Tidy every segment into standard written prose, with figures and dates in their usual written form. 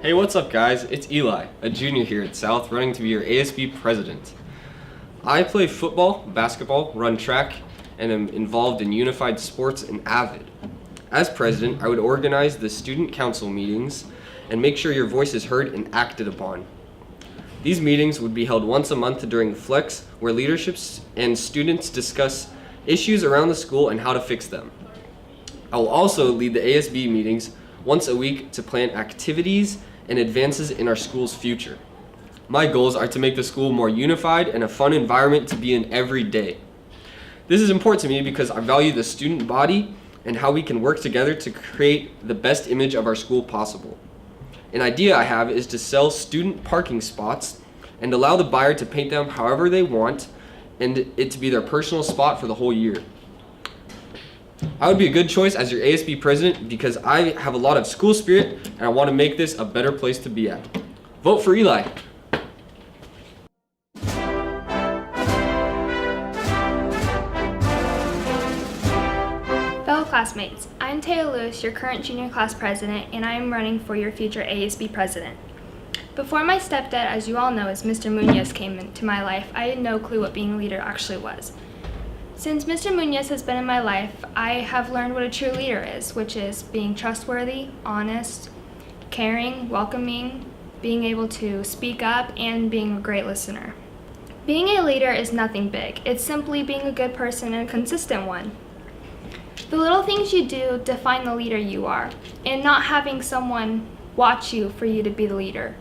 Hey, what's up guys? It's Eli, a junior here at South, running to be your ASB president. I play football, basketball, run track, and am involved in unified sports and AVID. As president, I would organize the student council meetings and make sure your voice is heard and acted upon. These meetings would be held once a month during Flex, where leaderships and students discuss issues around the school and how to fix them. I will also lead the ASB meetings once a week to plan activities and advances in our school's future. My goals are to make the school more unified and a fun environment to be in every day. This is important to me because I value the student body and how we can work together to create the best image of our school possible. An idea I have is to sell student parking spots and allow the buyer to paint them however they want and it to be their personal spot for the whole year. I would be a good choice as your ASB president because I have a lot of school spirit and I want to make this a better place to be at. Vote for Eli. Fellow classmates, I'm Thao, your current junior class president, and I am running for your future ASB president. Before my stepdad, as you all know, as Mr. Munoz came into my life, I had no clue what being a leader actually was. Since Mr. Munoz has been in my life, I have learned what a true leader is, which is being trustworthy, honest, caring, welcoming, being able to speak up, and being a great listener. Being a leader is nothing big. It's simply being a good person and a consistent one. The little things you do define the leader you are, and not having someone watch you for you to be the leader.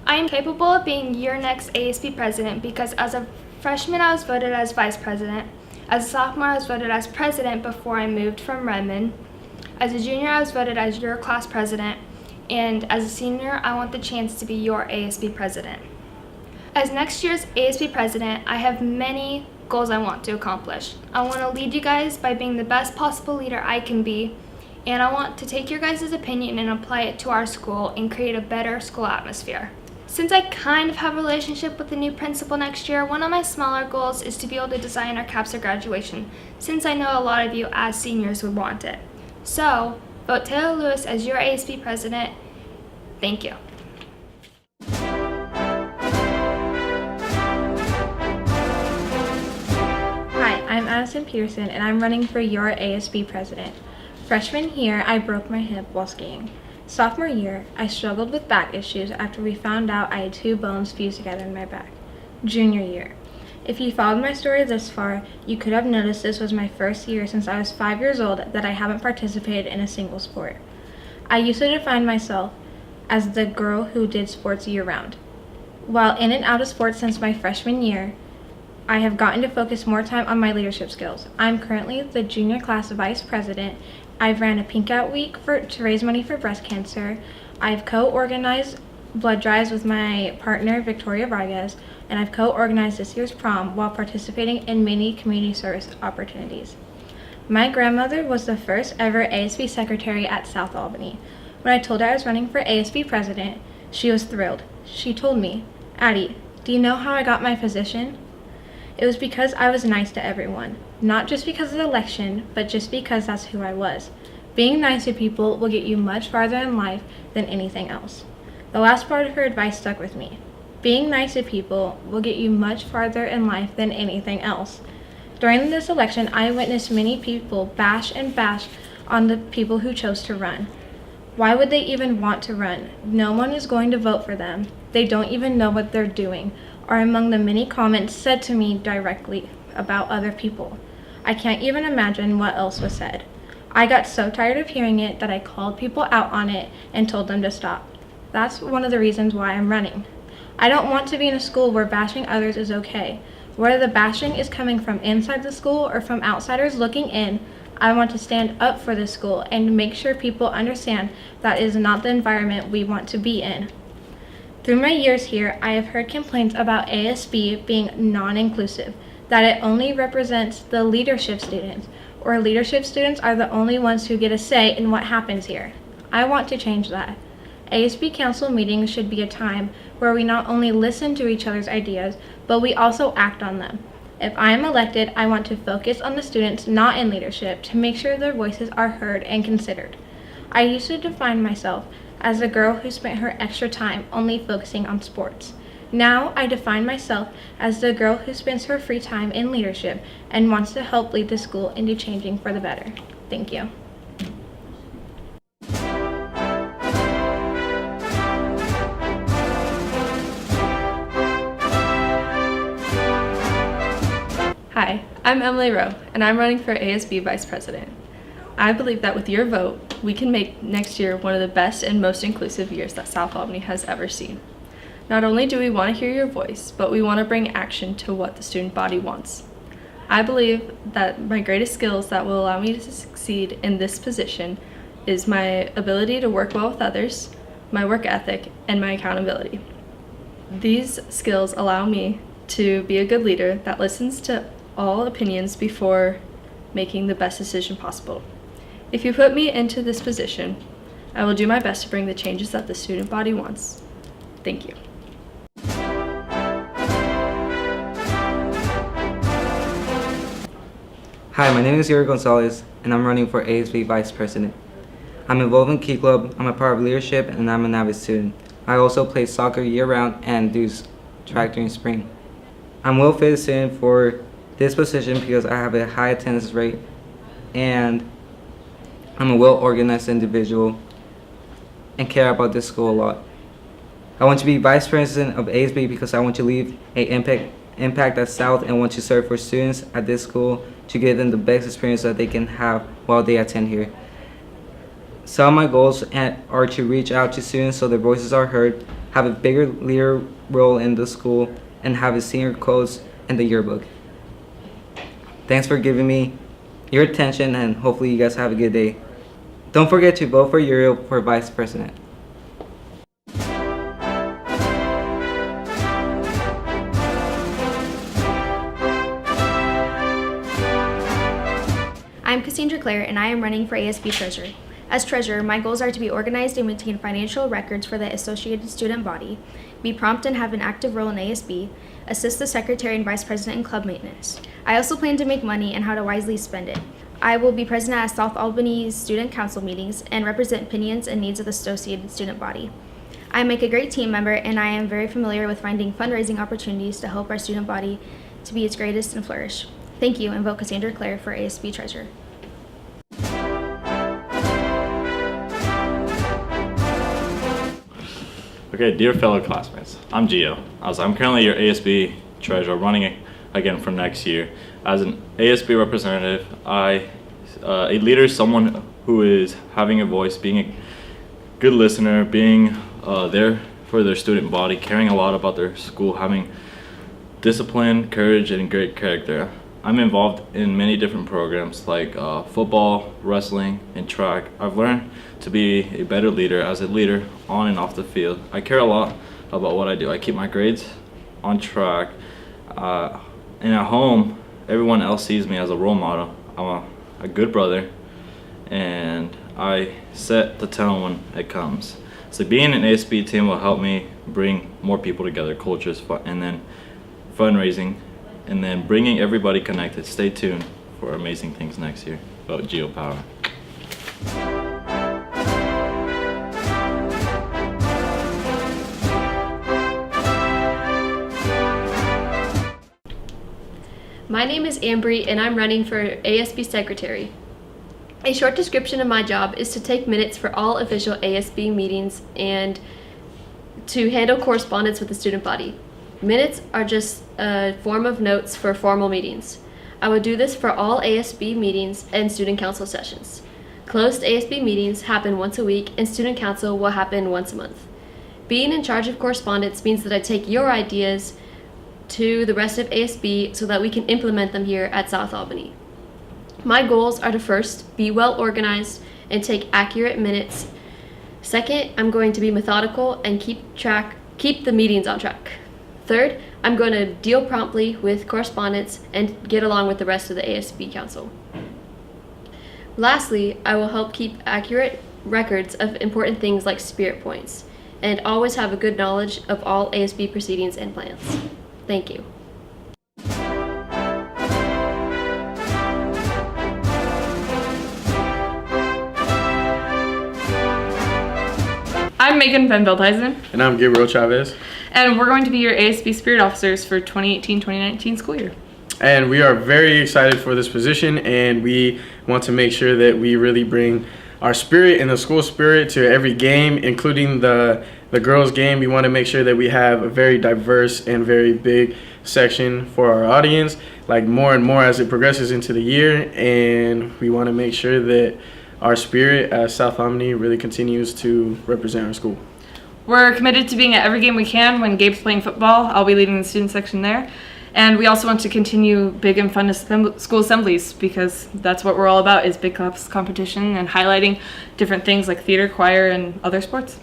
I am capable of being your next ASB president because as a freshman I was voted as vice president. As a sophomore, I was voted as president before I moved from Redmond. As a junior, I was voted as your class president. And as a senior, I want the chance to be your ASB president. As next year's ASB president, I have many goals I want to accomplish. I want to lead you guys by being the best possible leader I can be. And I want to take your guys' opinion and apply it to our school and create a better school atmosphere. Since I kind of have a relationship with the new principal next year, one of my smaller goals is to be able to design our capstone graduation, since I know a lot of you as seniors would want it. So, vote Thao Lewis as your ASB president. Thank you. Hi, I'm Allison Peterson and I'm running for your ASB president. Freshman year, I broke my hip while skiing. Sophomore year, I struggled with back issues after we found out I had 2 bones fused together in my back. Junior year. If you followed my story this far, you could have noticed this was my first year since I was 5 years old that I haven't participated in a single sport. I used to define myself as the girl who did sports year-round. While in and out of sports since my freshman year, I have gotten to focus more time on my leadership skills. I'm currently the junior class vice president. I've ran a Pink Out Week to raise money for breast cancer. I've co-organized blood drives with my partner, Victoria Vargas, and I've co-organized this year's prom while participating in many community service opportunities. My grandmother was the first ever ASB Secretary at South Albany. When I told her I was running for ASB president, she was thrilled. She told me, "Addie, do you know how I got my position?" It was because I was nice to everyone. Not just because of the election, but just because that's who I was. Being nice to people will get you much farther in life than anything else. The last part of her advice stuck with me. Being nice to people will get you much farther in life than anything else. During this election, I witnessed many people bash on the people who chose to run. Why would they even want to run? No one is going to vote for them. They don't even know what they're doing, are among the many comments said to me directly about other people. I can't even imagine what else was said. I got so tired of hearing it that I called people out on it and told them to stop. That's one of the reasons why I'm running. I don't want to be in a school where bashing others is okay. Whether the bashing is coming from inside the school or from outsiders looking in, I want to stand up for the school and make sure people understand that is not the environment we want to be in. Through my years here, I have heard complaints about ASB being non-inclusive, that it only represents the leadership students, or leadership students are the only ones who get a say in what happens here. I want to change that. ASB Council meetings should be a time where we not only listen to each other's ideas, but we also act on them. If I am elected, I want to focus on the students not in leadership to make sure their voices are heard and considered. I used to define myself as a girl who spent her extra time only focusing on sports. Now I define myself as the girl who spends her free time in leadership and wants to help lead the school into changing for the better. Thank you. Hi, I'm Emily Rowe, and I'm running for ASB Vice President. I believe that with your vote, we can make next year one of the best and most inclusive years that South Albany has ever seen. Not only do we want to hear your voice, but we want to bring action to what the student body wants. I believe that my greatest skills that will allow me to succeed in this position is my ability to work well with others, my work ethic, and my accountability. These skills allow me to be a good leader that listens to all opinions before making the best decision possible. If you put me into this position, I will do my best to bring the changes that the student body wants. Thank you. Hi, my name is Yuri Gonzalez, and I'm running for ASB Vice President. I'm involved in Key Club, I'm a part of leadership, and I'm an avid student. I also play soccer year-round and do track during spring. I'm well fitted student for this position because I have a high attendance rate, and I'm a well-organized individual and care about this school a lot. I want to be Vice President of ASB because I want to leave an impact at South and want to serve for students at this school to give them the best experience that they can have while they attend here. Some of my goals are to reach out to students so their voices are heard, have a bigger leader role in the school, and have a senior quotes in the yearbook. Thanks for giving me your attention, and hopefully you guys have a good day. Don't forget to vote for Uriel for Vice President. I'm Cassandra and I am running for ASB Treasurer. As Treasurer, my goals are to be organized and maintain financial records for the associated student body, be prompt and have an active role in ASB, assist the Secretary and Vice President in club maintenance. I also plan to make money and how to wisely spend it. I will be present at South Albany's Student Council meetings and represent opinions and needs of the associated student body. I make a great team member, and I am very familiar with finding fundraising opportunities to help our student body to be its greatest and flourish. Thank you, and vote Cassandra Clare for ASB Treasurer. Okay, dear fellow classmates, I'm Gio. I'm currently your ASB Treasurer, running again for next year. As an ASB representative, a leader is someone who is having a voice, being a good listener, being there for their student body, caring a lot about their school, having discipline, courage, and great character. I'm involved in many different programs like football, wrestling, and track. I've learned to be a better leader as a leader on and off the field. I care a lot about what I do. I keep my grades on track, and at home, everyone else sees me as a role model. I'm a good brother, and I set the tone when it comes. So being an ASB team will help me bring more people together, cultures, and then fundraising, and then bringing everybody connected. Stay tuned for amazing things next year. Vote Geo Power. My name is Ambry, and I'm running for ASB Secretary. A short description of my job is to take minutes for all official ASB meetings and to handle correspondence with the student body. Minutes are just a form of notes for formal meetings. I will do this for all ASB meetings and student council sessions. Closed ASB meetings happen once a week, and student council will happen once a month. Being in charge of correspondence means that I take your ideas to the rest of ASB so that we can implement them here at South Albany. My goals are to first, be well organized and take accurate minutes. Second, I'm going to be methodical and keep the meetings on track. Third, I'm going to deal promptly with correspondence and get along with the rest of the ASB Council. Lastly, I will help keep accurate records of important things like spirit points and always have a good knowledge of all ASB proceedings and plans. Thank you. I'm Megan Van Veldhuizen, And I'm Gabriel Chavez. and we're going to be your ASB Spirit officers for 2018-2019 school year. And we are very excited for this position, and we want to make sure that we really bring our spirit and the school spirit to every game, including the girls' game. We want to make sure that we have a very diverse and very big section for our audience, like more and more as it progresses into the year. And we want to make sure that our spirit as South Omni really continues to represent our school. We're committed to being at every game we can. When Gabe's playing football, I'll be leading the student section there. And we also want to continue big and fun school assemblies, because that's what we're all about, is big class competition and highlighting different things like theater, choir, and other sports.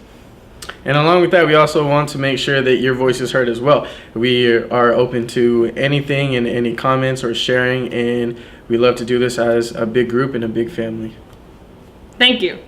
And along with that, we also want to make sure that your voice is heard as well. We are open to anything and any comments or sharing, and we love to do this as a big group and a big family. Thank you.